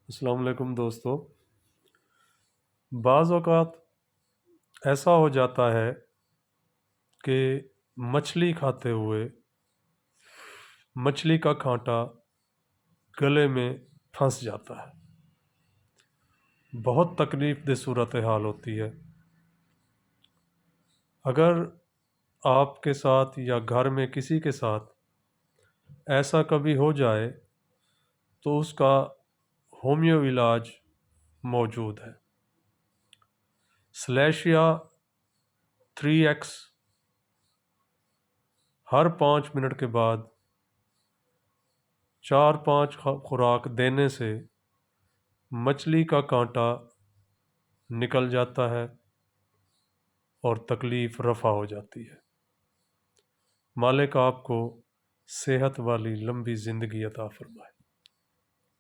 अस्सलाम वालेकुम दोस्तों। बाज़ औक़ात ऐसा हो जाता है कि मछली खाते हुए मछली का कांटा गले में फंस जाता है। बहुत तकलीफ़देह सूरत हाल होती है। अगर आपके साथ या घर में किसी के साथ ऐसा कभी हो जाए तो उसका होमियो इलाज मौजूद है। स्लेशिया 3X हर 5 मिनट के बाद 4-5 खुराक देने से मछली का कांटा निकल जाता है और तकलीफ़ रफ़ा हो जाती है। मालिक आपको सेहत वाली लंबी ज़िंदगी अता फ़रमाए।